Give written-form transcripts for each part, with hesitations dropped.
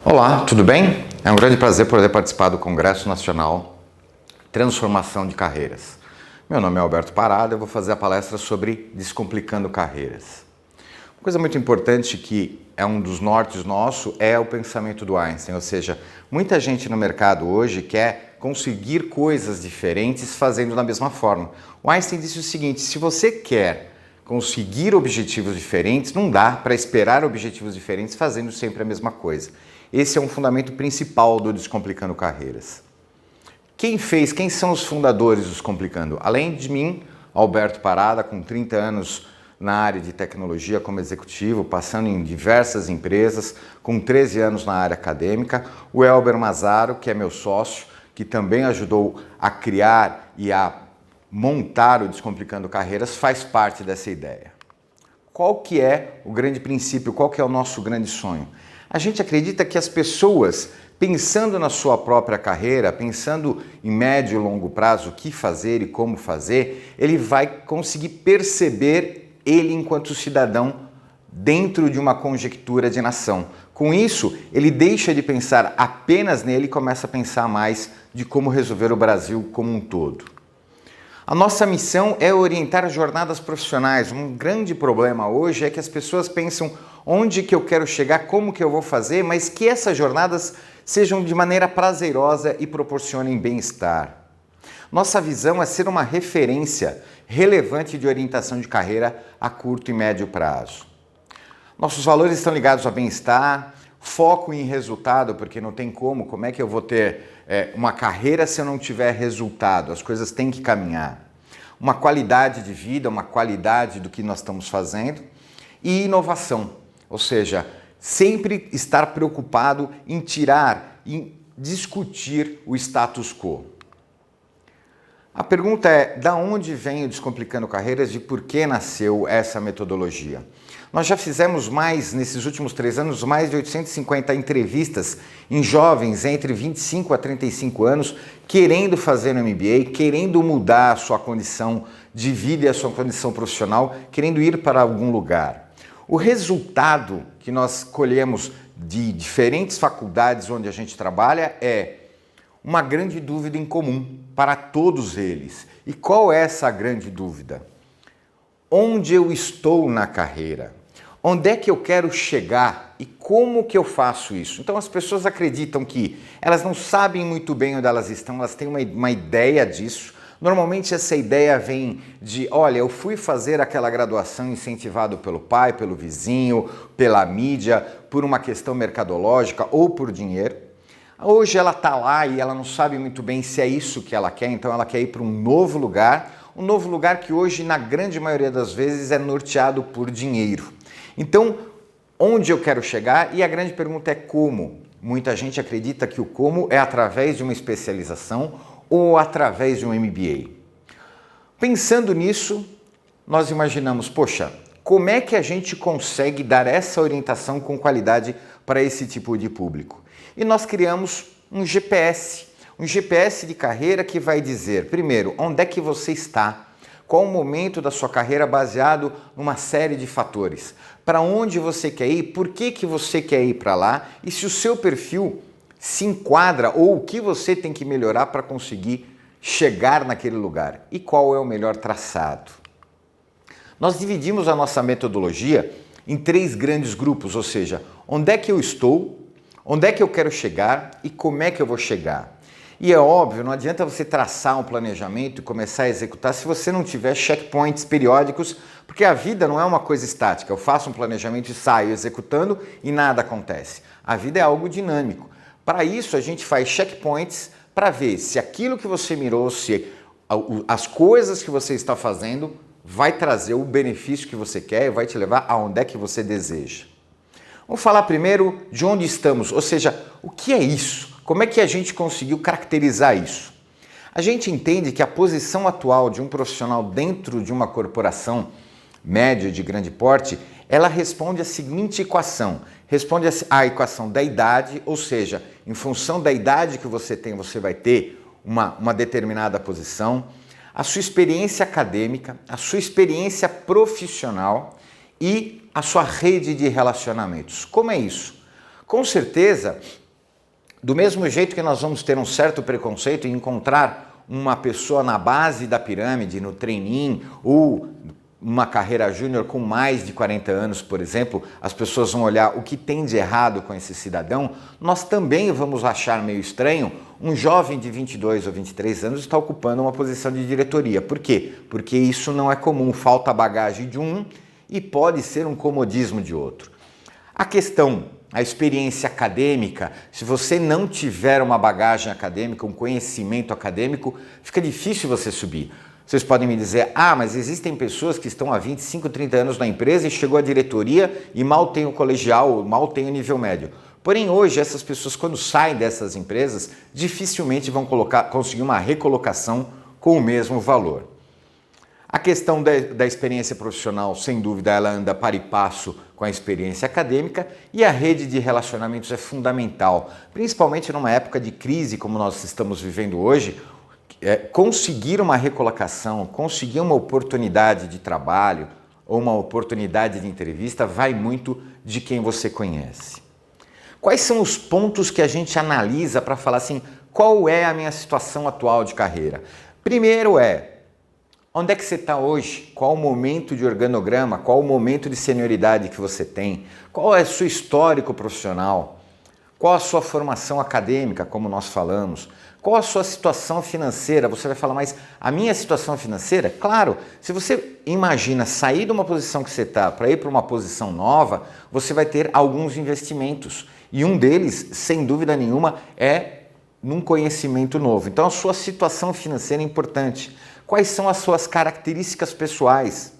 Olá, tudo bem? É um grande prazer poder participar do Congresso Nacional Transformação de Carreiras. Meu nome é Alberto Parada, eu vou fazer a palestra sobre Descomplicando Carreiras. Uma coisa muito importante que é um dos nortes nosso é o pensamento do Einstein, ou seja, muita gente no mercado hoje quer conseguir coisas diferentes fazendo da mesma forma. O Einstein disse o seguinte: se você quer conseguir objetivos diferentes, não dá para esperar objetivos diferentes fazendo sempre a mesma coisa. Esse é um fundamento principal do Descomplicando Carreiras. Quem são os fundadores do Descomplicando? Além de mim, Alberto Parada, com 30 anos na área de tecnologia como executivo, passando em diversas empresas, com 13 anos na área acadêmica, o Elber Mazaro, que é meu sócio, que também ajudou a criar e a montar o Descomplicando Carreiras, faz parte dessa ideia. Qual que é o grande princípio, qual que é o nosso grande sonho? A gente acredita que as pessoas, pensando na sua própria carreira, pensando em médio e longo prazo o que fazer e como fazer, ele vai conseguir perceber ele enquanto cidadão dentro de uma conjectura de nação. Com isso, ele deixa de pensar apenas nele e começa a pensar mais de como resolver o Brasil como um todo. A nossa missão é orientar jornadas profissionais. Um grande problema hoje é que as pessoas pensam onde que eu quero chegar, como que eu vou fazer, mas que essas jornadas sejam de maneira prazerosa e proporcionem bem-estar. Nossa visão é ser uma referência relevante de orientação de carreira a curto e médio prazo. Nossos valores estão ligados ao bem-estar, foco em resultado, porque não tem como é que eu vou ter uma carreira se eu não tiver resultado? As coisas têm que caminhar. Uma qualidade de vida, uma qualidade do que nós estamos fazendo e inovação, ou seja, sempre estar preocupado em em discutir o status quo. A pergunta é, da onde vem o Descomplicando Carreiras e por que nasceu essa metodologia? Nós já fizemos nesses últimos 3 anos, mais de 850 entrevistas em jovens entre 25 a 35 anos, querendo fazer um MBA, querendo mudar a sua condição de vida e a sua condição profissional, querendo ir para algum lugar. O resultado que nós colhemos de diferentes faculdades onde a gente trabalha é uma grande dúvida em comum para todos eles. E qual é essa grande dúvida? Onde eu estou na carreira? Onde é que eu quero chegar e como que eu faço isso? Então as pessoas acreditam que elas não sabem muito bem onde elas estão, elas têm uma ideia disso. Normalmente essa ideia vem de, olha, eu fui fazer aquela graduação incentivado pelo pai, pelo vizinho, pela mídia, por uma questão mercadológica ou por dinheiro. Hoje ela está lá e ela não sabe muito bem se é isso que ela quer, então ela quer ir para um novo lugar que hoje, na grande maioria das vezes, é norteado por dinheiro. Então, onde eu quero chegar? E a grande pergunta é como. Muita gente acredita que o como é através de uma especialização ou através de um MBA. Pensando nisso, nós imaginamos, poxa, como é que a gente consegue dar essa orientação com qualidade para esse tipo de público? E nós criamos um GPS de carreira que vai dizer, primeiro, onde é que você está, qual o momento da sua carreira baseado numa série de fatores, para onde você quer ir, por que você quer ir para lá e se o seu perfil se enquadra ou o que você tem que melhorar para conseguir chegar naquele lugar e qual é o melhor traçado. Nós dividimos a nossa metodologia em 3 grandes grupos, ou seja, onde é que eu estou, onde é que eu quero chegar e como é que eu vou chegar. E é óbvio, não adianta você traçar um planejamento e começar a executar se você não tiver checkpoints periódicos, porque a vida não é uma coisa estática. Eu faço um planejamento e saio executando e nada acontece. A vida é algo dinâmico. Para isso, a gente faz checkpoints para ver se aquilo que você mirou, se as coisas que você está fazendo vai trazer o benefício que você quer e vai te levar aonde é que você deseja. Vamos falar primeiro de onde estamos, ou seja, o que é isso? Como é que a gente conseguiu caracterizar isso? A gente entende que a posição atual de um profissional dentro de uma corporação média de grande porte, ela responde à seguinte equação. Responde à equação da idade, ou seja, em função da idade que você tem, você vai ter uma determinada posição, a sua experiência acadêmica, a sua experiência profissional e a sua rede de relacionamentos. Como é isso? Com certeza, do mesmo jeito que nós vamos ter um certo preconceito em encontrar uma pessoa na base da pirâmide, no trainee, ou uma carreira júnior com mais de 40 anos, por exemplo, as pessoas vão olhar o que tem de errado com esse cidadão, nós também vamos achar meio estranho um jovem de 22 ou 23 anos estar ocupando uma posição de diretoria. Por quê? Porque isso não é comum, falta a bagagem de um e pode ser um comodismo de outro. A questão, a experiência acadêmica, se você não tiver uma bagagem acadêmica, um conhecimento acadêmico, fica difícil você subir. Vocês podem me dizer, mas existem pessoas que estão há 25, 30 anos na empresa e chegou à diretoria e mal tem o colegial, mal tem o nível médio. Porém, hoje, essas pessoas, quando saem dessas empresas, dificilmente vão conseguir uma recolocação com o mesmo valor. A questão da experiência profissional, sem dúvida, ela anda para e passo com a experiência acadêmica, e a rede de relacionamentos é fundamental, principalmente numa época de crise como nós estamos vivendo hoje. Conseguir uma recolocação, conseguir uma oportunidade de trabalho ou uma oportunidade de entrevista vai muito de quem você conhece. Quais são os pontos que a gente analisa para falar assim, qual é a minha situação atual de carreira? Primeiro onde é que você está hoje? Qual o momento de organograma? Qual o momento de senioridade que você tem? Qual é o seu histórico profissional? Qual a sua formação acadêmica, como nós falamos? Qual a sua situação financeira? Você vai falar, mas a minha situação financeira? Claro, se você imagina sair de uma posição que você está para ir para uma posição nova, você vai ter alguns investimentos. E um deles, sem dúvida nenhuma, é num conhecimento novo. Então a sua situação financeira é importante. Quais são as suas características pessoais?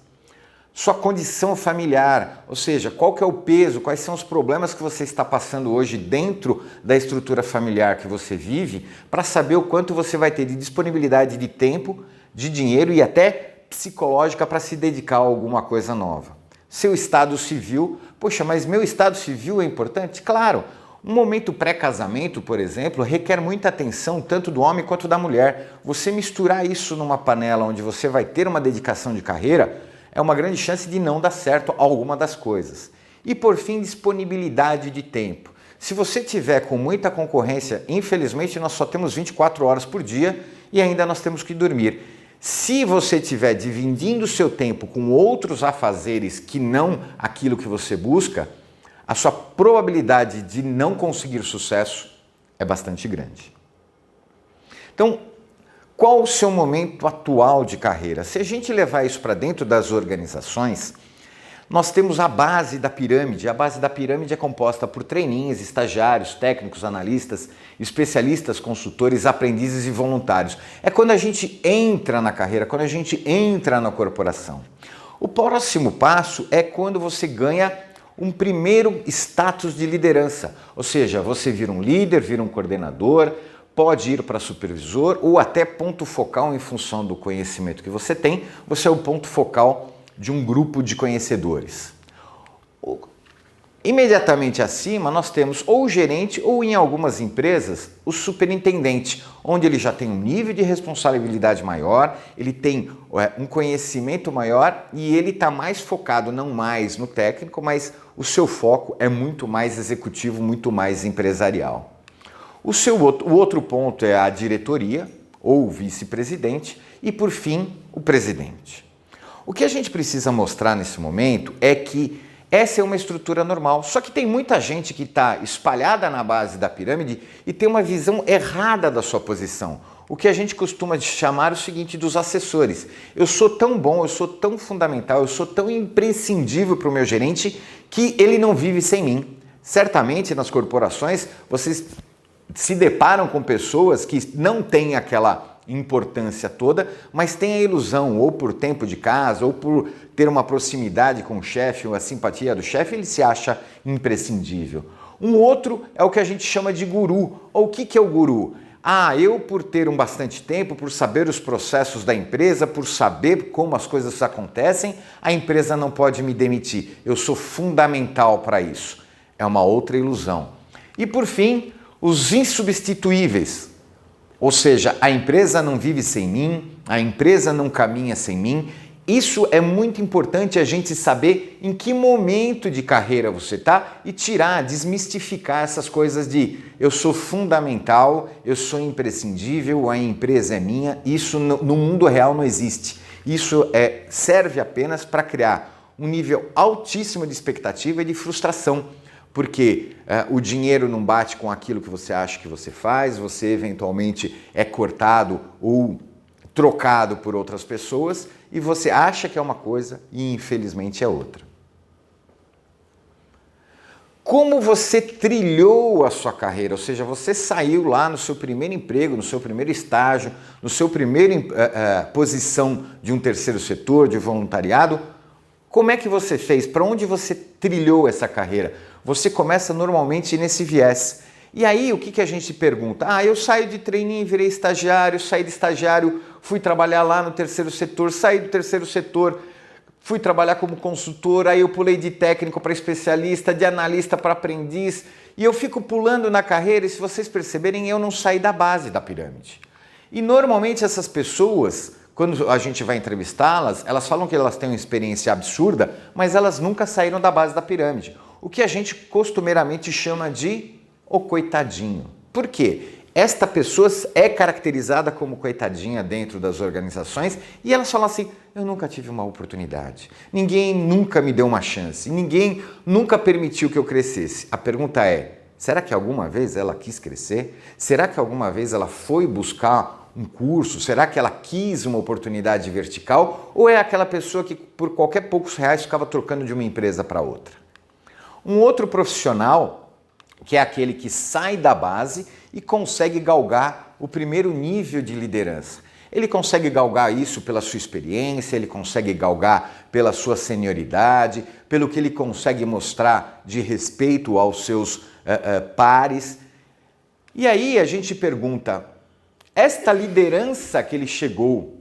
Sua condição familiar, ou seja, qual que é o peso, quais são os problemas que você está passando hoje dentro da estrutura familiar que você vive, para saber o quanto você vai ter de disponibilidade de tempo, de dinheiro e até psicológica para se dedicar a alguma coisa nova. Seu estado civil, poxa, mas meu estado civil é importante? Claro, um momento pré-casamento, por exemplo, requer muita atenção tanto do homem quanto da mulher. Você misturar isso numa panela onde você vai ter uma dedicação de carreira, é uma grande chance de não dar certo alguma das coisas. E por fim, disponibilidade de tempo. Se você tiver com muita concorrência, infelizmente nós só temos 24 horas por dia e ainda nós temos que dormir. Se você estiver dividindo o seu tempo com outros afazeres que não aquilo que você busca, a sua probabilidade de não conseguir sucesso é bastante grande. Então, qual o seu momento atual de carreira? Se a gente levar isso para dentro das organizações, nós temos a base da pirâmide. A base da pirâmide é composta por trainees, estagiários, técnicos, analistas, especialistas, consultores, aprendizes e voluntários. É quando a gente entra na carreira, quando a gente entra na corporação. O próximo passo é quando você ganha um primeiro status de liderança, ou seja, você vira um líder, vira um coordenador, pode ir para supervisor ou até ponto focal em função do conhecimento que você tem, você é o ponto focal de um grupo de conhecedores. Imediatamente acima nós temos ou o gerente ou em algumas empresas o superintendente, onde ele já tem um nível de responsabilidade maior, ele tem um conhecimento maior e ele está mais focado não mais no técnico, mas o seu foco é muito mais executivo, muito mais empresarial. O outro ponto é a diretoria ou o vice-presidente e, por fim, o presidente. O que a gente precisa mostrar nesse momento é que essa é uma estrutura normal, só que tem muita gente que está espalhada na base da pirâmide e tem uma visão errada da sua posição. O que a gente costuma chamar o seguinte dos assessores. Eu sou tão bom, eu sou tão fundamental, eu sou tão imprescindível para o meu gerente que ele não vive sem mim. Certamente nas corporações vocês se deparam com pessoas que não têm aquela importância toda, mas têm a ilusão, ou por tempo de casa, ou por ter uma proximidade com o chefe, ou a simpatia do chefe, ele se acha imprescindível. Um outro é o que a gente chama de guru. Ou o que é o guru? Eu por ter bastante tempo, por saber os processos da empresa, por saber como as coisas acontecem, a empresa não pode me demitir. Eu sou fundamental para isso. É uma outra ilusão. E por fim, os insubstituíveis, ou seja, a empresa não vive sem mim, a empresa não caminha sem mim, Isso é muito importante a gente saber em que momento de carreira você está e tirar, desmistificar essas coisas de eu sou fundamental, eu sou imprescindível, a empresa é minha. Isso no mundo real não existe. Isso serve apenas para criar um nível altíssimo de expectativa e de frustração, porque o dinheiro não bate com aquilo que você acha que você faz, você eventualmente é cortado ou trocado por outras pessoas e você acha que é uma coisa e infelizmente é outra. Como você trilhou a sua carreira, ou seja, você saiu lá no seu primeiro emprego, no seu primeiro estágio, no seu primeiro posição de um terceiro setor, de voluntariado, como é que você fez? Para onde você trilhou essa carreira? Você começa normalmente nesse viés. E aí, o que a gente pergunta? Eu saí de trainee, virei estagiário, saí de estagiário, fui trabalhar lá no terceiro setor, saí do terceiro setor, fui trabalhar como consultor, aí eu pulei de técnico para especialista, de analista para aprendiz, e eu fico pulando na carreira, e se vocês perceberem, eu não saí da base da pirâmide. E normalmente essas pessoas, quando a gente vai entrevistá-las, elas falam que elas têm uma experiência absurda, mas elas nunca saíram da base da pirâmide. O que a gente costumeiramente chama de o coitadinho. Por quê? Esta pessoa é caracterizada como coitadinha dentro das organizações e elas falam assim, eu nunca tive uma oportunidade, ninguém nunca me deu uma chance, ninguém nunca permitiu que eu crescesse. A pergunta é, será que alguma vez ela quis crescer? Será que alguma vez ela foi buscar um curso? Será que ela quis uma oportunidade vertical? Ou é aquela pessoa que por qualquer poucos reais ficava trocando de uma empresa para outra? Um outro profissional, que é aquele que sai da base e consegue galgar o primeiro nível de liderança. Ele consegue galgar isso pela sua experiência, ele consegue galgar pela sua senioridade, pelo que ele consegue mostrar de respeito aos seus pares. E aí a gente pergunta, esta liderança que ele chegou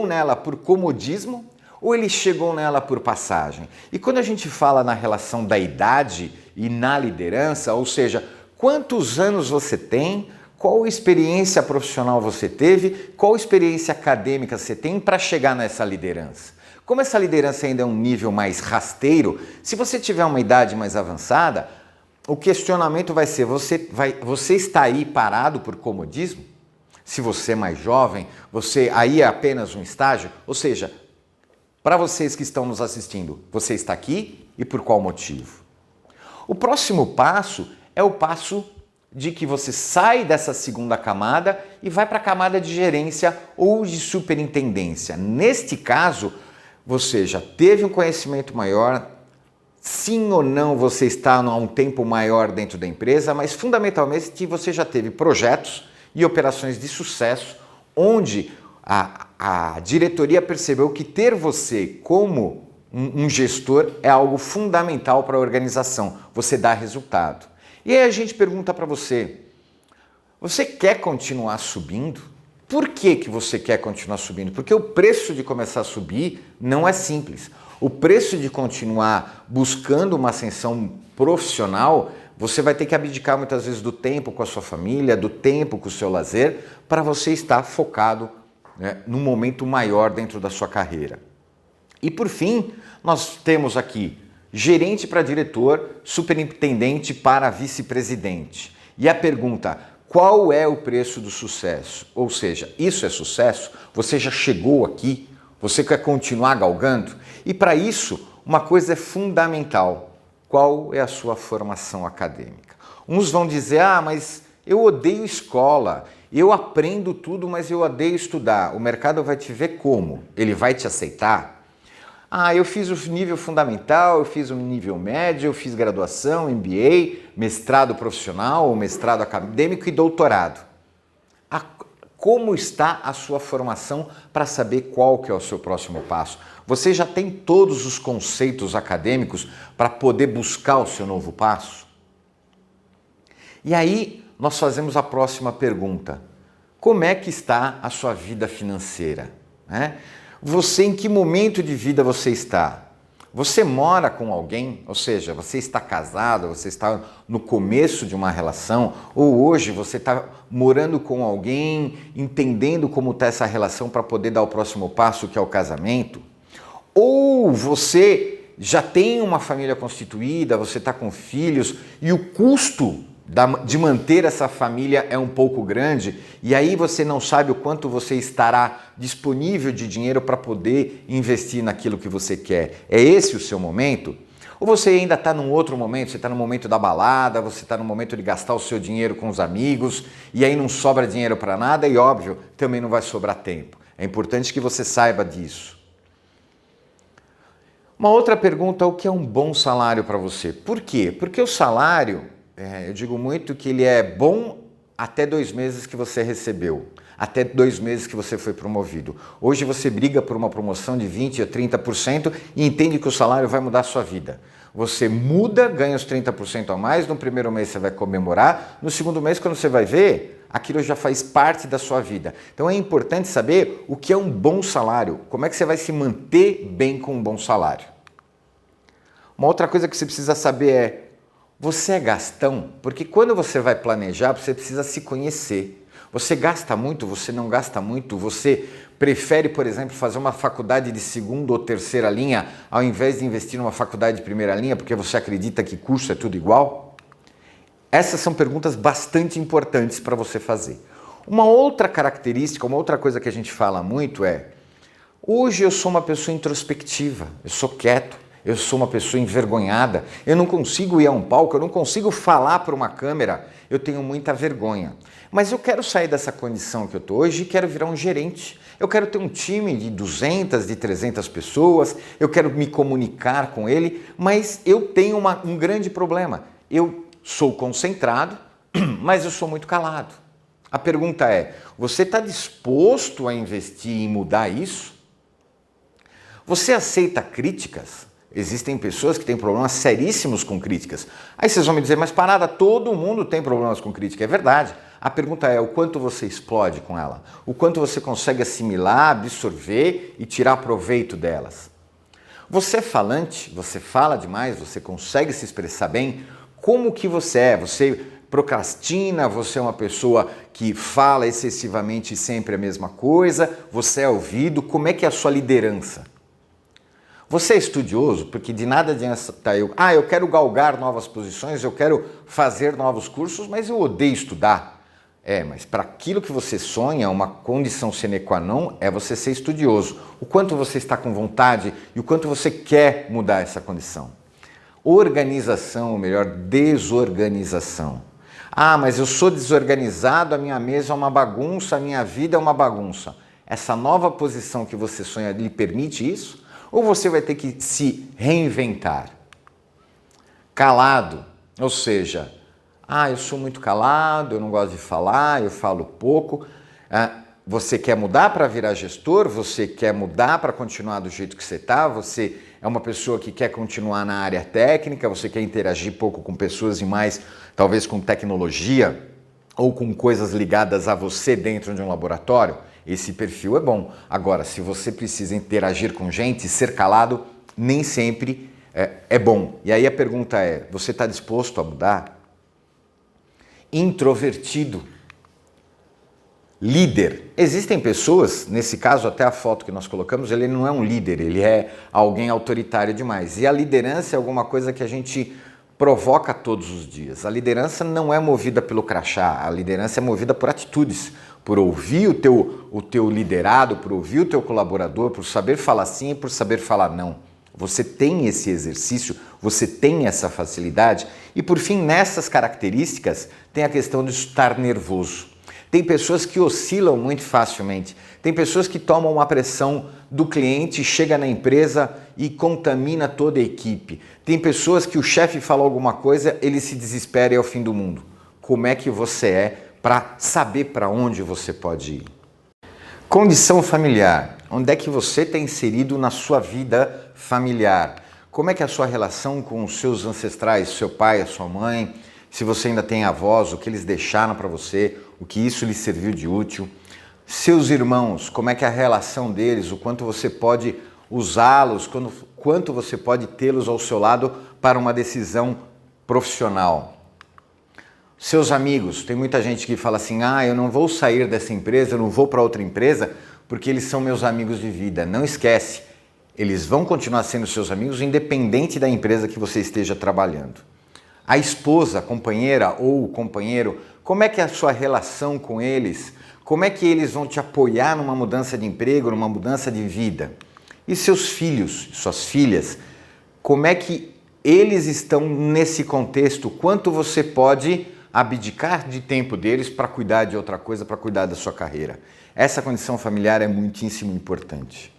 nela por comodismo ou ele chegou nela por passagem? E quando a gente fala na relação da idade e na liderança, ou seja, quantos anos você tem, qual experiência profissional você teve, qual experiência acadêmica você tem para chegar nessa liderança? Como essa liderança ainda é um nível mais rasteiro, se você tiver uma idade mais avançada, o questionamento vai ser, você está aí parado por comodismo? Se você é mais jovem, você aí é apenas um estágio? Ou seja, para vocês que estão nos assistindo, você está aqui e por qual motivo? O próximo passo é o passo de que você sai dessa segunda camada e vai para a camada de gerência ou de superintendência. Neste caso, você já teve um conhecimento maior, sim ou não você está há um tempo maior dentro da empresa, mas fundamentalmente você já teve projetos e operações de sucesso onde a diretoria percebeu que ter você como um gestor é algo fundamental para a organização, você dá resultado. E aí a gente pergunta para você, você quer continuar subindo? Por que você quer continuar subindo? Porque o preço de começar a subir não é simples. O preço de continuar buscando uma ascensão profissional, você vai ter que abdicar muitas vezes do tempo com a sua família, do tempo com o seu lazer, para você estar focado, num momento maior dentro da sua carreira. E por fim, nós temos aqui gerente para diretor, superintendente para vice-presidente. E a pergunta, qual é o preço do sucesso? Ou seja, isso é sucesso? Você já chegou aqui? Você quer continuar galgando? E para isso, uma coisa é fundamental. Qual é a sua formação acadêmica? Uns vão dizer, mas eu odeio escola, eu aprendo tudo, mas eu odeio estudar. O mercado vai te ver como? Ele vai te aceitar? Eu fiz o nível fundamental, eu fiz o nível médio, eu fiz graduação, MBA, mestrado profissional, mestrado acadêmico e doutorado. Como está a sua formação para saber qual que é o seu próximo passo? Você já tem todos os conceitos acadêmicos para poder buscar o seu novo passo? E aí nós fazemos a próxima pergunta. Como é que está a sua vida financeira? Você, em que momento de vida você está? Você mora com alguém, ou seja, você está casado, você está no começo de uma relação, ou hoje você está morando com alguém, entendendo como está essa relação para poder dar o próximo passo, que é o casamento, ou você já tem uma família constituída, você está com filhos e o custo de manter essa família é um pouco grande e aí você não sabe o quanto você estará disponível de dinheiro para poder investir naquilo que você quer. É esse o seu momento? Ou você ainda está num outro momento, você está no momento da balada, você está no momento de gastar o seu dinheiro com os amigos e aí não sobra dinheiro para nada e, óbvio, também não vai sobrar tempo. É importante que você saiba disso. Uma outra pergunta, o que é um bom salário para você? Por quê? Porque o salário, eu digo muito que ele é bom até 2 meses que você recebeu, até 2 meses que você foi promovido. Hoje você briga por uma promoção de 20% a 30% e entende que o salário vai mudar a sua vida. Você muda, ganha os 30% a mais, no primeiro mês você vai comemorar, no segundo mês quando você vai ver, aquilo já faz parte da sua vida. Então é importante saber o que é um bom salário, como é que você vai se manter bem com um bom salário. Uma outra coisa que você precisa saber é, você é gastão? Porque quando você vai planejar, você precisa se conhecer. Você gasta muito, você não gasta muito, você prefere, por exemplo, fazer uma faculdade de segunda ou terceira linha ao invés de investir numa faculdade de primeira linha porque você acredita que curso é tudo igual? Essas são perguntas bastante importantes para você fazer. Uma outra característica, uma outra coisa que a gente fala muito é, hoje eu sou uma pessoa introspectiva, eu sou quieto. Eu sou uma pessoa envergonhada, eu não consigo ir a um palco, eu não consigo falar para uma câmera, eu tenho muita vergonha. Mas eu quero sair dessa condição que eu estou hoje e quero virar um gerente. Eu quero ter um time de 200, de 300 pessoas, eu quero me comunicar com ele, mas eu tenho um grande problema. Eu sou concentrado, mas eu sou muito calado. A pergunta é, você está disposto a investir em mudar isso? Você aceita críticas? Existem pessoas que têm problemas seríssimos com críticas. Aí vocês vão me dizer, mas Parada, todo mundo tem problemas com crítica. É verdade. A pergunta é o quanto você explode com ela, o quanto você consegue assimilar, absorver e tirar proveito delas. Você é falante, você fala demais, você consegue se expressar bem. Como que você é? Você procrastina, você é uma pessoa que fala excessivamente sempre a mesma coisa, você é ouvido, como é que é a sua liderança? Você é estudioso? Porque de nada adianta eu quero galgar novas posições, eu quero fazer novos cursos, mas eu odeio estudar. Mas para aquilo que você sonha, uma condição sine qua non é você ser estudioso. O quanto você está com vontade e o quanto você quer mudar essa condição. Organização, ou melhor, desorganização. Mas eu sou desorganizado, a minha mesa é uma bagunça, a minha vida é uma bagunça. Essa nova posição que você sonha lhe permite isso? Ou você vai ter que se reinventar? Calado, ou seja, eu sou muito calado, eu não gosto de falar, eu falo pouco. Você quer mudar para virar gestor? Você quer mudar para continuar do jeito que você está? Você é uma pessoa que quer continuar na área técnica? Você quer interagir pouco com pessoas e mais, talvez, com tecnologia ou com coisas ligadas a você dentro de um laboratório? Esse perfil é bom. Agora, se você precisa interagir com gente, ser calado nem sempre é bom. E aí a pergunta é, você está disposto a mudar? Introvertido. Líder. Existem pessoas, nesse caso até a foto que nós colocamos, ele não é um líder, ele é alguém autoritário demais. E a liderança é alguma coisa que a gente provoca todos os dias. A liderança não é movida pelo crachá, a liderança é movida por atitudes, por ouvir o teu liderado, por ouvir o teu colaborador, por saber falar sim e por saber falar não. Você tem esse exercício, você tem essa facilidade e, por fim, nessas características, tem a questão de estar nervoso. Tem pessoas que oscilam muito facilmente, tem pessoas que tomam uma pressão do cliente, chega na empresa e contamina toda a equipe. Tem pessoas que o chefe fala alguma coisa, ele se desespera e é o fim do mundo. Como é que você é para saber para onde você pode ir? Condição familiar. Onde é que você está inserido na sua vida familiar? Como é que é a sua relação com os seus ancestrais, seu pai, a sua mãe? Se você ainda tem avós, o que eles deixaram para você, o que isso lhe serviu de útil? Seus irmãos, como é que é a relação deles, o quanto você pode usá-los quanto você pode tê-los ao seu lado para uma decisão profissional. Seus amigos, tem muita gente que fala assim, eu não vou sair dessa empresa, eu não vou para outra empresa, porque eles são meus amigos de vida. Não esquece, eles vão continuar sendo seus amigos independente da empresa que você esteja trabalhando. A esposa, a companheira ou o companheiro, como é que é a sua relação com eles? Como é que eles vão te apoiar numa mudança de emprego, numa mudança de vida? E seus filhos, suas filhas, como é que eles estão nesse contexto? Quanto você pode abdicar de tempo deles para cuidar de outra coisa, para cuidar da sua carreira? Essa condição familiar é muitíssimo importante.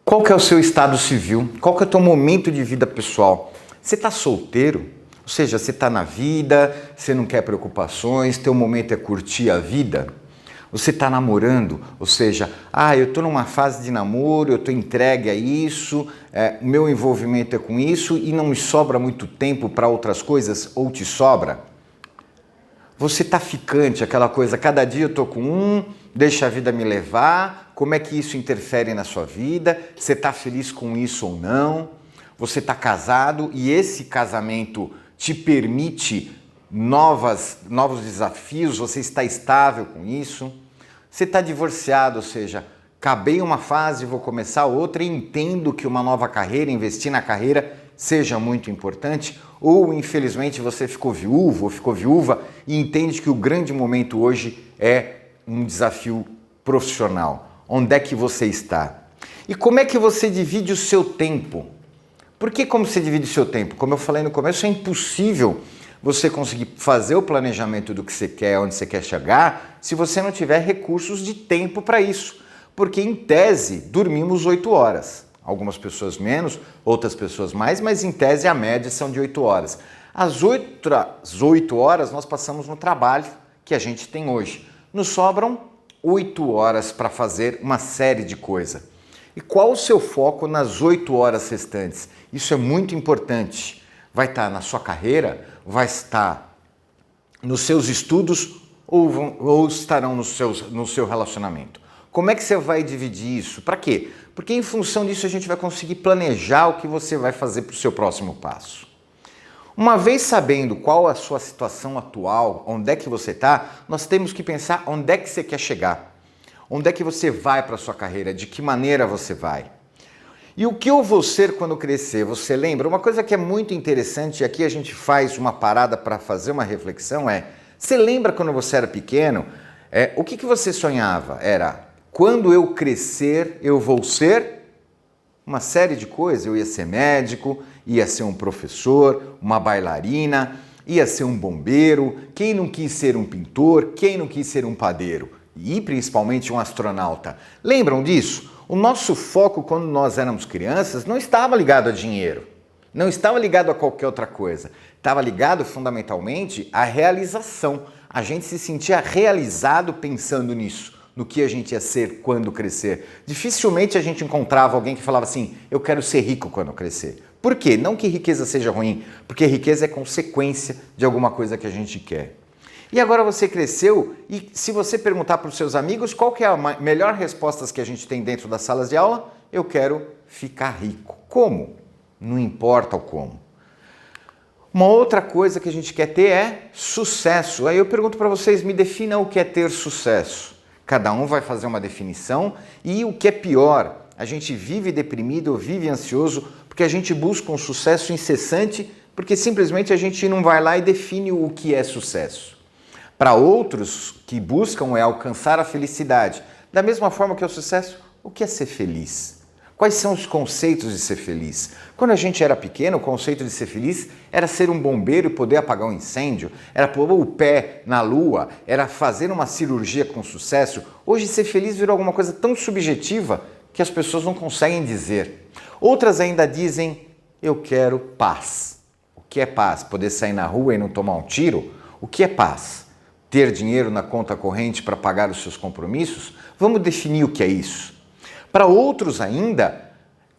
Qual que é o seu estado civil? Qual que é o teu momento de vida pessoal? Você está solteiro? Ou seja, você está na vida, você não quer preocupações, teu momento é curtir a vida? Você está namorando, ou seja, eu estou numa fase de namoro, eu estou entregue a isso, o meu envolvimento é com isso e não me sobra muito tempo para outras coisas, ou te sobra? Você está ficante, aquela coisa, cada dia eu estou com deixa a vida me levar, como é que isso interfere na sua vida? Você está feliz com isso ou não? Você está casado e esse casamento te permite novos desafios, você está estável com isso? Você está divorciado, ou seja, acabei uma fase, vou começar outra e entendo que uma nova carreira, investir na carreira seja muito importante, ou infelizmente você ficou viúvo ou ficou viúva e entende que o grande momento hoje é um desafio profissional. Onde é que você está? E como é que você divide o seu tempo? Porque como você divide o seu tempo? Como eu falei no começo, é impossível você conseguir fazer o planejamento do que você quer, onde você quer chegar, se você não tiver recursos de tempo para isso. Porque, em tese, dormimos 8 horas. Algumas pessoas menos, outras pessoas mais, mas em tese a média são de 8 horas. As 8 horas nós passamos no trabalho que a gente tem hoje. Nos sobram 8 horas para fazer uma série de coisas. E qual o seu foco nas 8 horas restantes? Isso é muito importante. Vai estar na sua carreira, vai estar nos seus estudos ou estarão no seu relacionamento? Como é que você vai dividir isso? Para quê? Porque em função disso a gente vai conseguir planejar o que você vai fazer para o seu próximo passo. Uma vez sabendo qual a sua situação atual, onde é que você está, nós temos que pensar onde é que você quer chegar. Onde é que você vai para a sua carreira? De que maneira você vai? E o que eu vou ser quando crescer? Você lembra? Uma coisa que é muito interessante, e aqui a gente faz uma parada para fazer uma reflexão, você lembra quando você era pequeno? O que você sonhava? Era, quando eu crescer, eu vou ser uma série de coisas. Eu ia ser médico, ia ser um professor, uma bailarina, ia ser um bombeiro. Quem não quis ser um pintor? Quem não quis ser um padeiro? E principalmente um astronauta. Lembram disso? O nosso foco quando nós éramos crianças não estava ligado a dinheiro, não estava ligado a qualquer outra coisa, estava ligado fundamentalmente à realização. A gente se sentia realizado pensando nisso, no que a gente ia ser quando crescer. Dificilmente a gente encontrava alguém que falava assim, eu quero ser rico quando crescer. Por quê? Não que riqueza seja ruim, porque riqueza é consequência de alguma coisa que a gente quer. E agora você cresceu e se você perguntar para os seus amigos qual que é a melhor resposta que a gente tem dentro das salas de aula, eu quero ficar rico. Como? Não importa o como. Uma outra coisa que a gente quer ter é sucesso. Aí eu pergunto para vocês, me definam o que é ter sucesso. Cada um vai fazer uma definição e o que é pior, a gente vive deprimido ou vive ansioso porque a gente busca um sucesso incessante porque simplesmente a gente não vai lá e define o que é sucesso. Para outros que buscam é alcançar a felicidade. Da mesma forma que é o sucesso, o que é ser feliz? Quais são os conceitos de ser feliz? Quando a gente era pequeno, o conceito de ser feliz era ser um bombeiro e poder apagar um incêndio, era pôr o pé na lua, era fazer uma cirurgia com sucesso. Hoje ser feliz virou alguma coisa tão subjetiva que as pessoas não conseguem dizer. Outras ainda dizem, eu quero paz. O que é paz? Poder sair na rua e não tomar um tiro? O que é paz? Ter dinheiro na conta corrente para pagar os seus compromissos? Vamos definir o que é isso. Para outros ainda,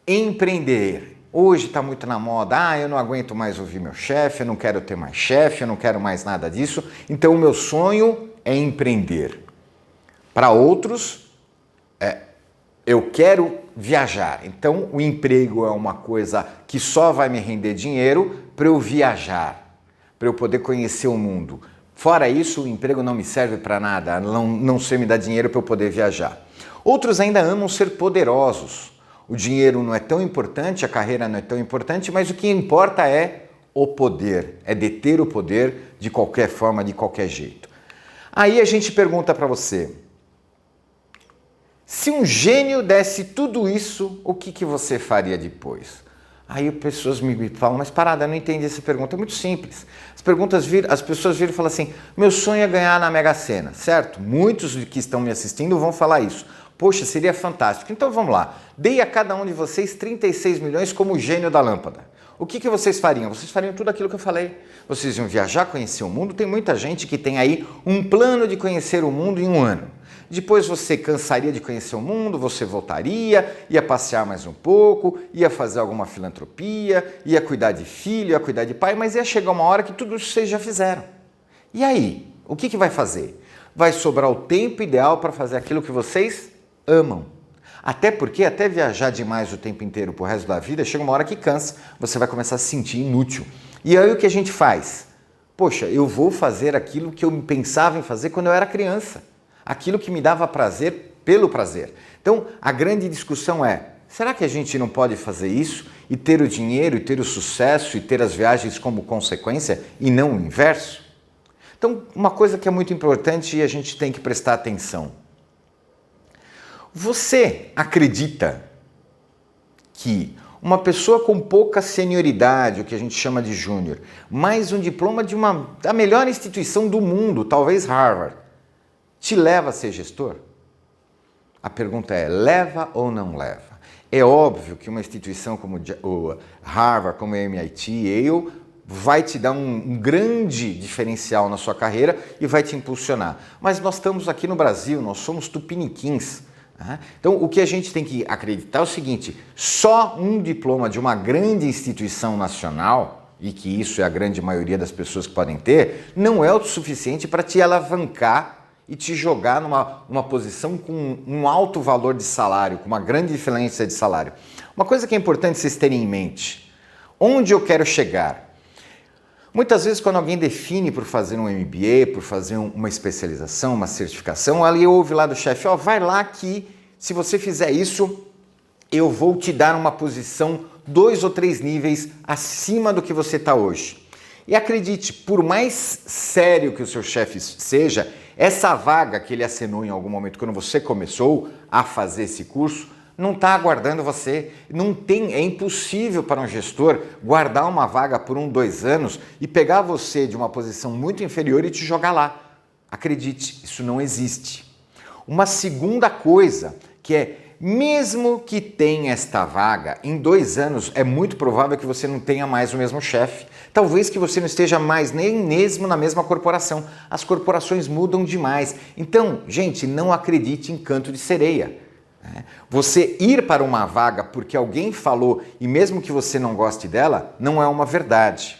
empreender. Hoje está muito na moda, eu não aguento mais ouvir meu chefe, eu não quero ter mais chefe, eu não quero mais nada disso, então o meu sonho é empreender. Para outros, Eu quero viajar. Então, o emprego é uma coisa que só vai me render dinheiro para eu viajar, para eu poder conhecer o mundo. Fora isso, o emprego não me serve para nada, não sei me dar dinheiro para eu poder viajar. Outros ainda amam ser poderosos. O dinheiro não é tão importante, a carreira não é tão importante, mas o que importa é o poder, é deter o poder de qualquer forma, de qualquer jeito. Aí a gente pergunta para você, se um gênio desse tudo isso, o que você faria depois? Aí as pessoas me falam, mas parada, eu não entendi essa pergunta. É muito simples. As pessoas viram e falam assim, meu sonho é ganhar na Mega Sena, certo? Muitos que estão me assistindo vão falar isso. Poxa, seria fantástico. Então vamos lá. Dei a cada um de vocês 36 milhões como gênio da lâmpada. O que vocês fariam? Vocês fariam tudo aquilo que eu falei. Vocês iam viajar, conhecer o mundo. Tem muita gente que tem aí um plano de conhecer o mundo em um ano. Depois você cansaria de conhecer o mundo, você voltaria, ia passear mais um pouco, ia fazer alguma filantropia, ia cuidar de filho, ia cuidar de pai, mas ia chegar uma hora que tudo isso vocês já fizeram. E aí? O que vai fazer? Vai sobrar o tempo ideal para fazer aquilo que vocês amam. Até porque, até viajar demais o tempo inteiro pro resto da vida, chega uma hora que cansa, você vai começar a se sentir inútil. E aí o que a gente faz? Poxa, eu vou fazer aquilo que eu pensava em fazer quando eu era criança. Aquilo que me dava prazer pelo prazer. Então, a grande discussão é, será que a gente não pode fazer isso e ter o dinheiro, e ter o sucesso, e ter as viagens como consequência, e não o inverso? Então, uma coisa que é muito importante e a gente tem que prestar atenção. Você acredita que uma pessoa com pouca senioridade, o que a gente chama de júnior, mais um diploma da melhor instituição do mundo, talvez Harvard, te leva a ser gestor? A pergunta é, leva ou não leva? É óbvio que uma instituição como o Harvard, como o MIT, Yale, vai te dar um grande diferencial na sua carreira e vai te impulsionar. Mas nós estamos aqui no Brasil, nós somos tupiniquins. Então, o que a gente tem que acreditar é o seguinte, só um diploma de uma grande instituição nacional, e que isso é a grande maioria das pessoas que podem ter, não é o suficiente para te alavancar e te jogar numa posição com um alto valor de salário, com uma grande diferença de salário. Uma coisa que é importante vocês terem em mente, onde eu quero chegar? Muitas vezes quando alguém define por fazer um MBA, por fazer uma especialização, uma certificação, ali ouve lá do chefe, vai lá que se você fizer isso, eu vou te dar uma posição 2 ou 3 níveis acima do que você está hoje. E acredite, por mais sério que o seu chefe seja, essa vaga que ele acenou em algum momento, quando você começou a fazer esse curso, não está aguardando você. É impossível para um gestor guardar uma vaga por 1, 2 anos e pegar você de uma posição muito inferior e te jogar lá. Acredite, isso não existe. Uma segunda coisa, que é, mesmo que tenha esta vaga, em 2 anos é muito provável que você não tenha mais o mesmo chefe. Talvez que você não esteja mais nem mesmo na mesma corporação. As corporações mudam demais. Então, gente, não acredite em canto de sereia. Você ir para uma vaga porque alguém falou e mesmo que você não goste dela, não é uma verdade.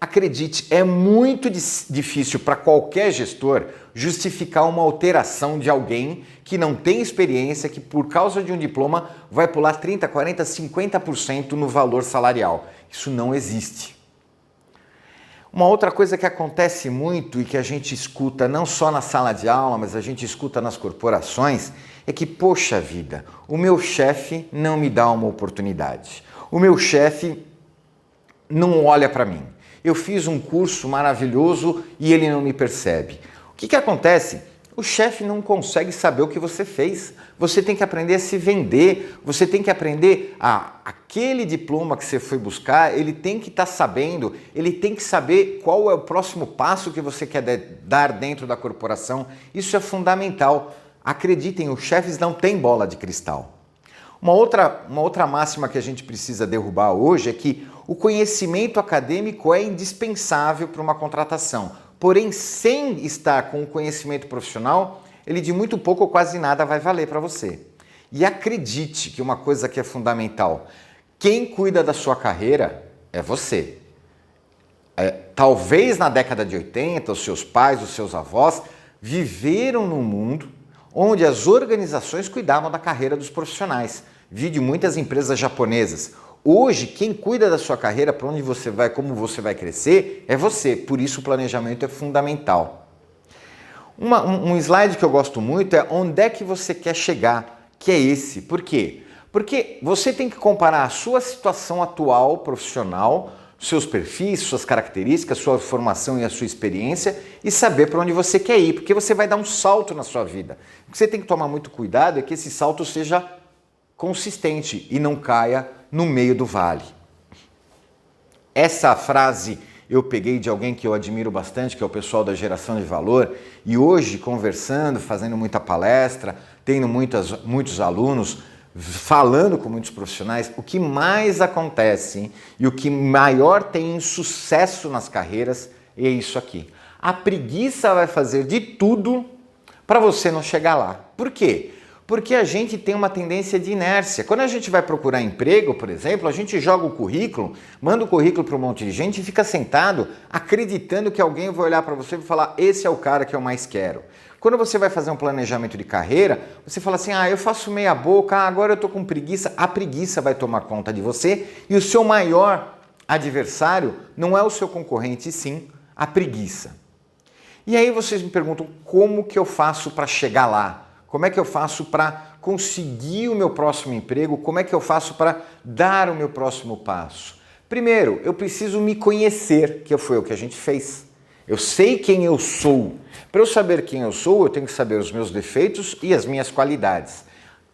Acredite, é muito difícil para qualquer gestor justificar uma alteração de alguém que não tem experiência, que por causa de um diploma vai pular 30%, 40%, 50% no valor salarial. Isso não existe. Uma outra coisa que acontece muito e que a gente escuta não só na sala de aula, mas a gente escuta nas corporações, é que, poxa vida, o meu chefe não me dá uma oportunidade. O meu chefe não olha para mim. Eu fiz um curso maravilhoso e ele não me percebe. O que acontece? O chefe não consegue saber o que você fez. Você tem que aprender a se vender, você tem que aprender aquele diploma que você foi buscar, ele tem que estar sabendo, ele tem que saber qual é o próximo passo que você quer dar dentro da corporação. Isso é fundamental. Acreditem, os chefes não têm bola de cristal. Uma outra máxima que a gente precisa derrubar hoje é que o conhecimento acadêmico é indispensável para uma contratação. Porém, sem estar com o conhecimento profissional, ele de muito pouco ou quase nada vai valer para você. E acredite que uma coisa que é fundamental, quem cuida da sua carreira é você. Talvez na década de 80, os seus pais, os seus avós viveram num mundo onde as organizações cuidavam da carreira dos profissionais. Vi de muitas empresas japonesas. Hoje, quem cuida da sua carreira, para onde você vai, como você vai crescer, é você. Por isso o planejamento é fundamental. Um slide que eu gosto muito é onde é que você quer chegar, que é esse. Por quê? Porque você tem que comparar a sua situação atual profissional, seus perfis, suas características, sua formação e a sua experiência e saber para onde você quer ir, porque você vai dar um salto na sua vida. O que você tem que tomar muito cuidado é que esse salto seja consistente e não caia no meio do vale. Essa frase eu peguei de alguém que eu admiro bastante, que é o pessoal da geração de valor, e hoje conversando, fazendo muita palestra, tendo muitos alunos, falando com muitos profissionais, o que mais acontece e o que maior tem sucesso nas carreiras é isso aqui. A preguiça vai fazer de tudo para você não chegar lá. Por quê? Porque a gente tem uma tendência de inércia. Quando a gente vai procurar emprego, por exemplo, a gente joga o currículo, manda o currículo para um monte de gente e fica sentado acreditando que alguém vai olhar para você e falar: esse é o cara que eu mais quero. Quando você vai fazer um planejamento de carreira, você fala assim: eu faço meia boca, agora eu tô com preguiça. A preguiça vai tomar conta de você e o seu maior adversário não é o seu concorrente, e sim a preguiça. E aí vocês me perguntam: como que eu faço para chegar lá? Como é que eu faço para conseguir o meu próximo emprego? Como é que eu faço para dar o meu próximo passo? Primeiro, eu preciso me conhecer, que foi o que a gente fez. Eu sei quem eu sou. Para eu saber quem eu sou, eu tenho que saber os meus defeitos e as minhas qualidades,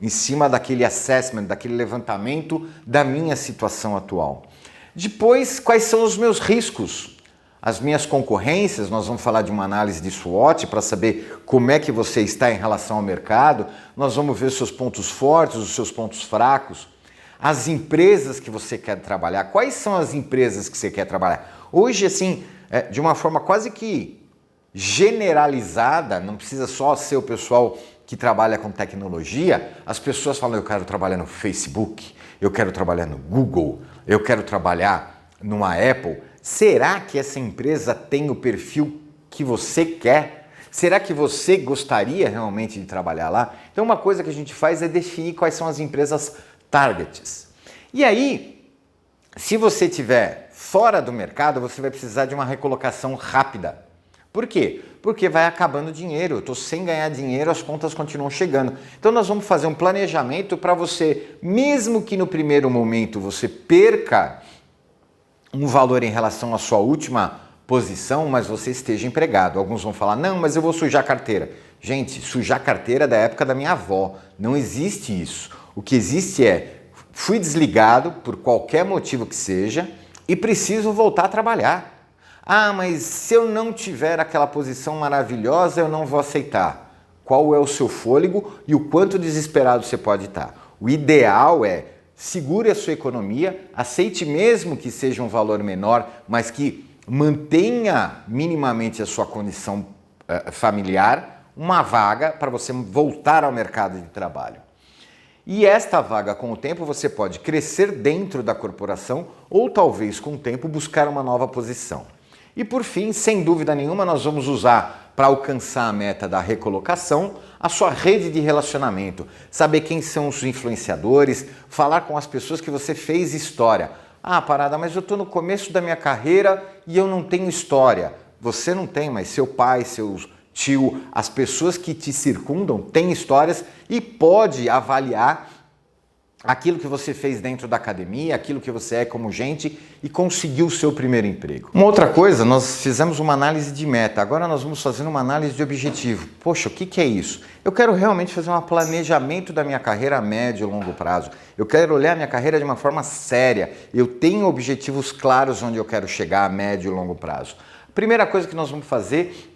em cima daquele assessment, daquele levantamento da minha situação atual. Depois, quais são os meus riscos? As minhas concorrências, nós vamos falar de uma análise de SWOT para saber como é que você está em relação ao mercado. Nós vamos ver os seus pontos fortes, os seus pontos fracos. As empresas que você quer trabalhar, quais são as empresas que você quer trabalhar? Hoje, assim, de uma forma quase que generalizada, não precisa só ser o pessoal que trabalha com tecnologia, as pessoas falam: eu quero trabalhar no Facebook, eu quero trabalhar no Google, eu quero trabalhar numa Apple. Será que essa empresa tem o perfil que você quer? Será que você gostaria realmente de trabalhar lá? Então uma coisa que a gente faz é definir quais são as empresas targets. E aí, se você estiver fora do mercado, você vai precisar de uma recolocação rápida. Por quê? Porque vai acabando o dinheiro. Eu estou sem ganhar dinheiro, as contas continuam chegando. Então nós vamos fazer um planejamento para você, mesmo que no primeiro momento você perca um valor em relação à sua última posição, mas você esteja empregado. Alguns vão falar: não, mas eu vou sujar a carteira. Gente, sujar a carteira é da época da minha avó. Não existe isso. O que existe é: fui desligado por qualquer motivo que seja e preciso voltar a trabalhar. Mas se eu não tiver aquela posição maravilhosa, eu não vou aceitar. Qual é o seu fôlego e o quanto desesperado você pode estar? O ideal é: segure a sua economia, aceite mesmo que seja um valor menor, mas que mantenha minimamente a sua condição familiar, uma vaga para você voltar ao mercado de trabalho. E esta vaga, com o tempo, você pode crescer dentro da corporação ou talvez com o tempo buscar uma nova posição. E por fim, sem dúvida nenhuma, nós vamos usar para alcançar a meta da recolocação a sua rede de relacionamento, saber quem são os influenciadores, falar com as pessoas que você fez história. Parada, mas eu estou no começo da minha carreira e eu não tenho história. Você não tem, mas seu pai, seu tio, as pessoas que te circundam têm histórias e pode avaliar aquilo que você fez dentro da academia, aquilo que você é como gente e conseguiu o seu primeiro emprego. Uma outra coisa, nós fizemos uma análise de meta, agora nós vamos fazer uma análise de objetivo. Poxa, o que é isso? Eu quero realmente fazer um planejamento da minha carreira a médio e longo prazo. Eu quero olhar minha carreira de uma forma séria. Eu tenho objetivos claros onde eu quero chegar a médio e longo prazo. A primeira coisa que nós vamos fazer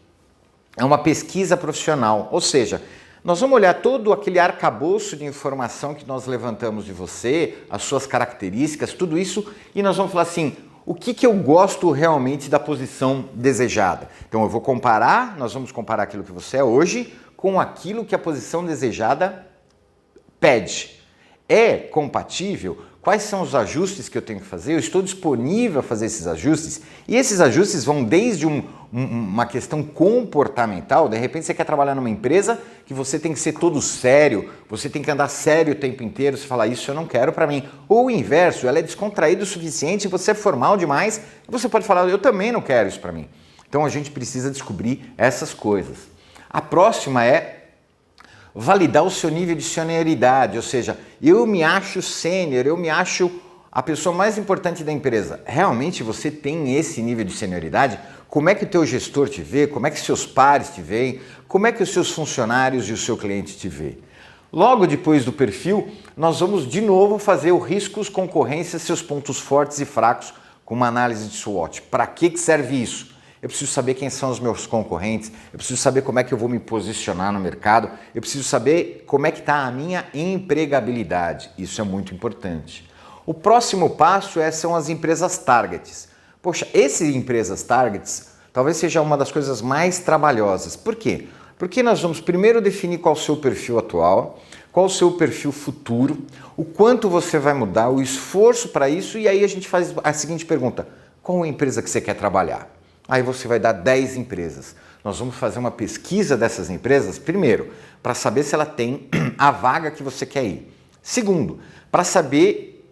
é uma pesquisa profissional, ou seja, nós vamos olhar todo aquele arcabouço de informação que nós levantamos de você, as suas características, tudo isso, e nós vamos falar assim: o que eu gosto realmente da posição desejada? Então eu vou comparar, nós vamos comparar aquilo que você é hoje com aquilo que a posição desejada pede. É compatível? Quais são os ajustes que eu tenho que fazer? Eu estou disponível a fazer esses ajustes? E esses ajustes vão desde uma questão comportamental. De repente você quer trabalhar numa empresa que você tem que ser todo sério, você tem que andar sério o tempo inteiro, você fala, isso eu não quero para mim. Ou o inverso, ela é descontraída o suficiente, você é formal demais, e você pode falar, eu também não quero isso para mim. Então a gente precisa descobrir essas coisas. A próxima é validar o seu nível de senioridade, ou seja, eu me acho sênior, eu me acho a pessoa mais importante da empresa. Realmente você tem esse nível de senioridade? Como é que o teu gestor te vê? Como é que seus pares te veem? Como é que os seus funcionários e o seu cliente te vê? Logo depois do perfil, nós vamos de novo fazer o riscos, concorrência, seus pontos fortes e fracos com uma análise de SWOT. Para que serve isso? Eu preciso saber quem são os meus concorrentes, eu preciso saber como é que eu vou me posicionar no mercado, eu preciso saber como é que está a minha empregabilidade. Isso é muito importante. O próximo passo são as empresas targets. Poxa, essas empresas targets talvez seja uma das coisas mais trabalhosas. Por quê? Porque nós vamos primeiro definir qual é o seu perfil atual, qual o seu perfil futuro, o quanto você vai mudar, o esforço para isso, e aí a gente faz a seguinte pergunta: qual a empresa que você quer trabalhar? Aí você vai dar 10 empresas. Nós vamos fazer uma pesquisa dessas empresas, primeiro, para saber se ela tem a vaga que você quer ir. Segundo, para saber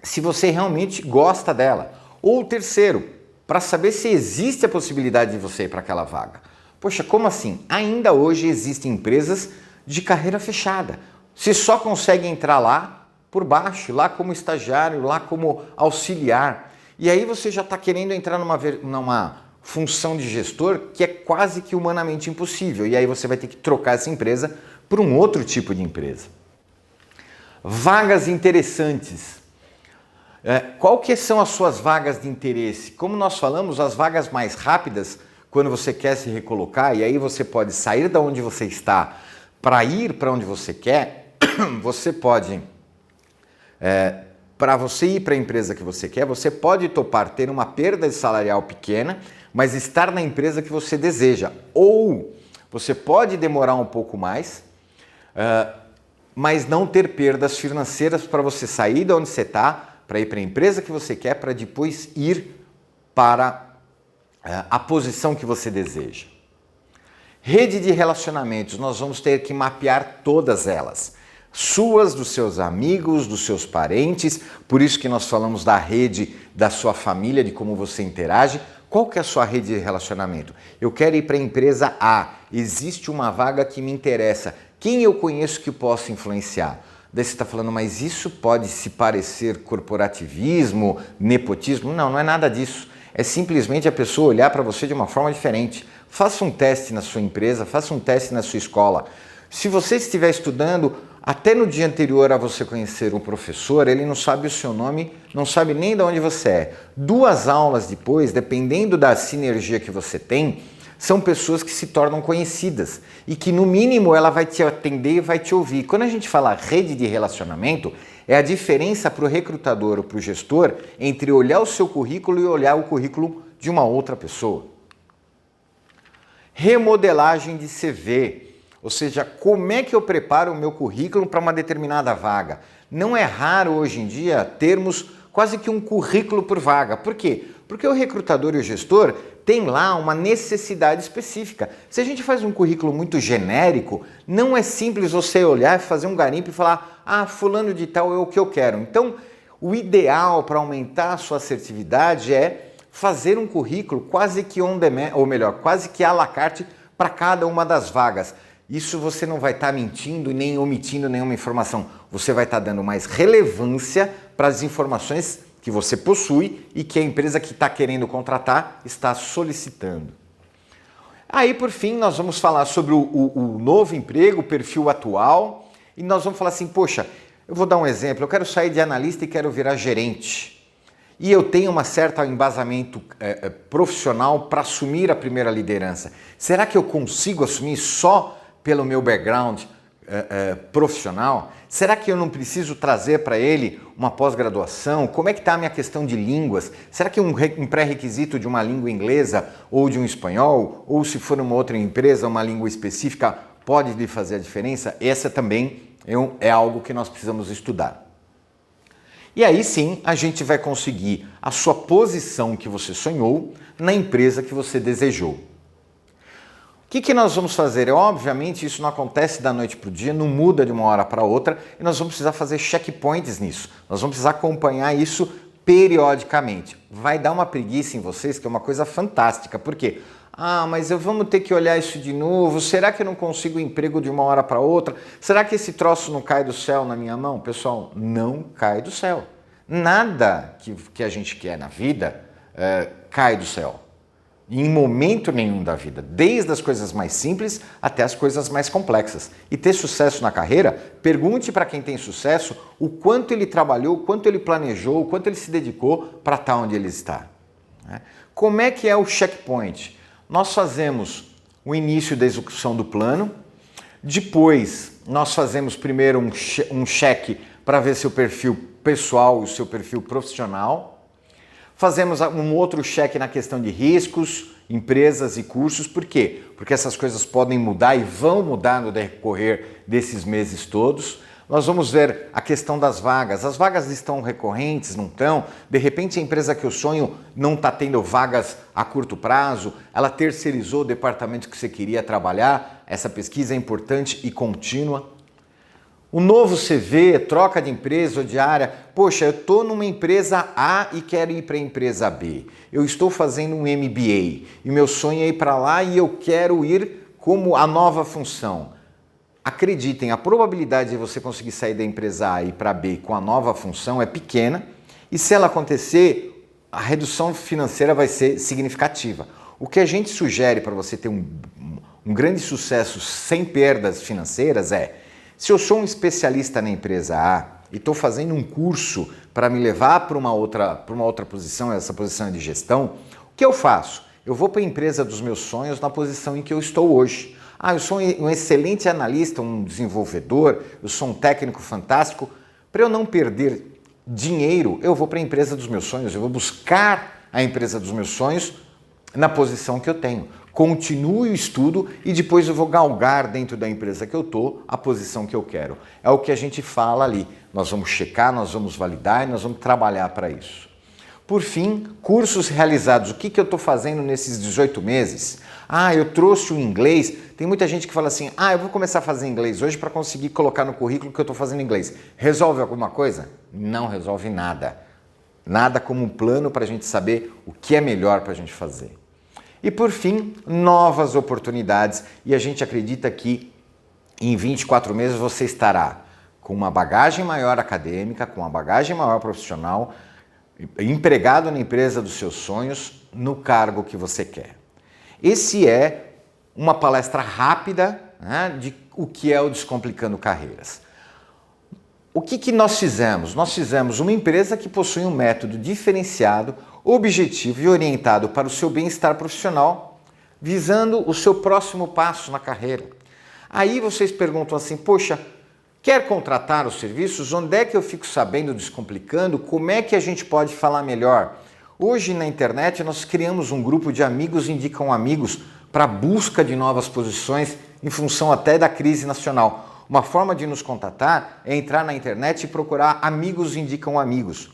se você realmente gosta dela. Ou terceiro, para saber se existe a possibilidade de você ir para aquela vaga. Poxa, como assim? Ainda hoje existem empresas de carreira fechada. Você só consegue entrar lá por baixo, lá como estagiário, lá como auxiliar. E aí você já está querendo entrar numa função de gestor que é quase que humanamente impossível. E aí você vai ter que trocar essa empresa por um outro tipo de empresa. Vagas interessantes. Qual que são as suas vagas de interesse? Como nós falamos, as vagas mais rápidas, quando você quer se recolocar, e aí você pode sair da onde você está para ir para onde você quer, você pode... para você ir para a empresa que você quer, você pode topar ter uma perda salarial pequena, mas estar na empresa que você deseja. Ou você pode demorar um pouco mais, mas não ter perdas financeiras para você sair de onde você está, para ir para a empresa que você quer, para depois ir para a posição que você deseja. Rede de relacionamentos, nós vamos ter que mapear todas elas. Suas, dos seus amigos, dos seus parentes, por isso que nós falamos da rede da sua família, de como você interage. Qual que é a sua rede de relacionamento? Eu quero ir para a empresa A, existe uma vaga que me interessa. Quem eu conheço que posso influenciar? Daí você está falando, mas isso pode se parecer corporativismo, nepotismo? Não, não é nada disso. É simplesmente a pessoa olhar para você de uma forma diferente. Faça um teste na sua empresa, faça um teste na sua escola. Se você estiver estudando, até no dia anterior a você conhecer um professor, ele não sabe o seu nome, não sabe nem de onde você é. 2 aulas depois, dependendo da sinergia que você tem, são pessoas que se tornam conhecidas e que no mínimo ela vai te atender e vai te ouvir. Quando a gente fala rede de relacionamento, é a diferença para o recrutador ou para o gestor entre olhar o seu currículo e olhar o currículo de uma outra pessoa. Remodelagem de CV. Ou seja, como é que eu preparo o meu currículo para uma determinada vaga? Não é raro hoje em dia termos quase que um currículo por vaga. Por quê? Porque o recrutador e o gestor têm lá uma necessidade específica. Se a gente faz um currículo muito genérico, não é simples você olhar, fazer um garimpo e falar, ah, fulano de tal é o que eu quero. Então, o ideal para aumentar a sua assertividade é fazer um currículo quase que on demand, ou melhor, quase que à la carte para cada uma das vagas. Isso você não vai estar mentindo e nem omitindo nenhuma informação. Você vai estar dando mais relevância para as informações que você possui e que a empresa que está querendo contratar está solicitando. Aí, por fim, nós vamos falar sobre o novo emprego, o perfil atual, e nós vamos falar assim, poxa, eu vou dar um exemplo, eu quero sair de analista e quero virar gerente. E eu tenho um certo embasamento profissional para assumir a primeira liderança. Será que eu consigo assumir só pelo meu background profissional? Será que eu não preciso trazer para ele uma pós-graduação? Como é que está a minha questão de línguas? Será que um pré-requisito de uma língua inglesa ou de um espanhol, ou se for uma outra empresa, uma língua específica, pode lhe fazer a diferença? Essa também é algo que nós precisamos estudar. E aí sim a gente vai conseguir a sua posição que você sonhou na empresa que você desejou. O que nós vamos fazer? Obviamente isso não acontece da noite para o dia, não muda de uma hora para outra e nós vamos precisar fazer checkpoints nisso. Nós vamos precisar acompanhar isso periodicamente. Vai dar uma preguiça em vocês, que é uma coisa fantástica. Por quê? Mas vamos ter que olhar isso de novo. Será que eu não consigo emprego de uma hora para outra? Será que esse troço não cai do céu na minha mão? Pessoal, não cai do céu. Nada que a gente quer na vida cai do céu. Em momento nenhum da vida, desde as coisas mais simples até as coisas mais complexas. E ter sucesso na carreira, pergunte para quem tem sucesso o quanto ele trabalhou, o quanto ele planejou, o quanto ele se dedicou para estar onde ele está. Como é que é o checkpoint? Nós fazemos o início da execução do plano, depois nós fazemos primeiro um cheque para ver seu perfil pessoal e o seu perfil profissional, fazemos um outro cheque na questão de riscos, empresas e cursos. Por quê? Porque essas coisas podem mudar e vão mudar no decorrer desses meses todos. Nós vamos ver a questão das vagas. As vagas estão recorrentes, não estão? De repente a empresa que eu sonho não está tendo vagas a curto prazo, ela terceirizou o departamento que você queria trabalhar. Essa pesquisa é importante e contínua. O novo CV, troca de empresa ou de área. Poxa, eu estou numa empresa A e quero ir para a empresa B. Eu estou fazendo um MBA e meu sonho é ir para lá e eu quero ir como a nova função. Acreditem, a probabilidade de você conseguir sair da empresa A e ir para B com a nova função é pequena e se ela acontecer, a redução financeira vai ser significativa. O que a gente sugere para você ter um grande sucesso sem perdas financeiras é: se eu sou um especialista na empresa A e estou fazendo um curso para me levar para uma outra posição, essa posição é de gestão, o que eu faço? Eu vou para a empresa dos meus sonhos na posição em que eu estou hoje. Eu sou um excelente analista, um desenvolvedor, eu sou um técnico fantástico. Para eu não perder dinheiro, eu vou para a empresa dos meus sonhos, eu vou buscar a empresa dos meus sonhos na posição que eu tenho. Continue o estudo e depois eu vou galgar dentro da empresa que eu estou a posição que eu quero. É o que a gente fala ali. Nós vamos checar, nós vamos validar e nós vamos trabalhar para isso. Por fim, cursos realizados. O que eu estou fazendo nesses 18 meses? Eu trouxe o inglês. Tem muita gente que fala assim, eu vou começar a fazer inglês hoje para conseguir colocar no currículo que eu estou fazendo inglês. Resolve alguma coisa? Não resolve nada. Nada como um plano para a gente saber o que é melhor para a gente fazer. E por fim, novas oportunidades. E a gente acredita que em 24 meses você estará com uma bagagem maior acadêmica, com uma bagagem maior profissional, empregado na empresa dos seus sonhos, no cargo que você quer. Esse é uma palestra rápida, de o que é o Descomplicando Carreiras. O que nós fizemos? Nós fizemos uma empresa que possui um método diferenciado, objetivo e orientado para o seu bem-estar profissional, visando o seu próximo passo na carreira. Aí vocês perguntam assim, poxa, quer contratar os serviços? Onde é que eu fico sabendo Descomplicando? Como é que a gente pode falar melhor? Hoje na internet nós criamos um grupo de amigos indicam amigos para busca de novas posições em função até da crise nacional. Uma forma de nos contatar é entrar na internet e procurar amigos indicam amigos.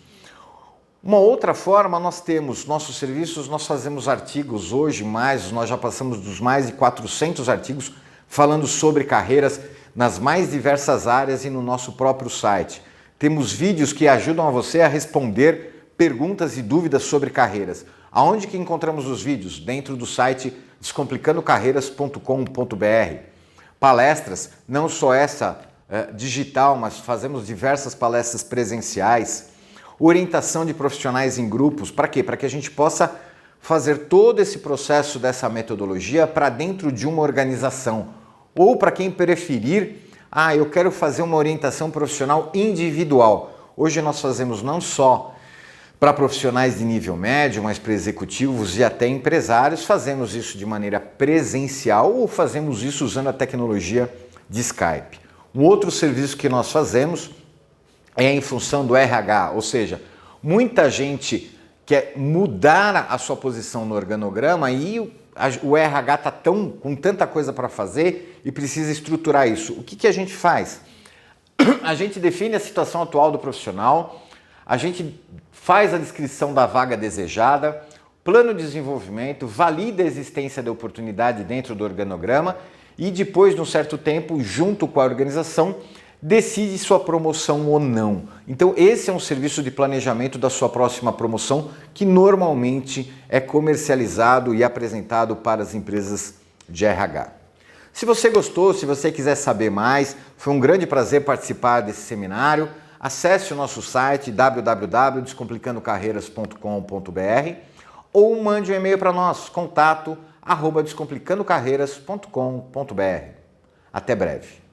Uma outra forma, nós temos nossos serviços, nós fazemos artigos hoje, nós já passamos dos mais de 400 artigos falando sobre carreiras nas mais diversas áreas e no nosso próprio site. Temos vídeos que ajudam a você a responder perguntas e dúvidas sobre carreiras. Aonde que encontramos os vídeos? Dentro do site descomplicandocarreiras.com.br. Palestras, não só essa digital, mas fazemos diversas palestras presenciais. Orientação de profissionais em grupos, para quê? Para que a gente possa fazer todo esse processo dessa metodologia para dentro de uma organização. Ou para quem preferir, eu quero fazer uma orientação profissional individual. Hoje nós fazemos não só para profissionais de nível médio, mas para executivos e até empresários, fazemos isso de maneira presencial ou fazemos isso usando a tecnologia de Skype. Um outro serviço que nós fazemos é em função do RH, ou seja, muita gente quer mudar a sua posição no organograma e o RH está com tanta coisa para fazer e precisa estruturar isso. O que a gente faz? A gente define a situação atual do profissional, a gente faz a descrição da vaga desejada, plano de desenvolvimento, valida a existência da oportunidade dentro do organograma e depois de um certo tempo, junto com a organização, decide sua promoção ou não. Então esse é um serviço de planejamento da sua próxima promoção que normalmente é comercializado e apresentado para as empresas de RH. Se você gostou, se você quiser saber mais, foi um grande prazer participar desse seminário. Acesse o nosso site www.descomplicandocarreiras.com.br ou mande um e-mail para nós, contato@descomplicandocarreiras.com.br. Até breve.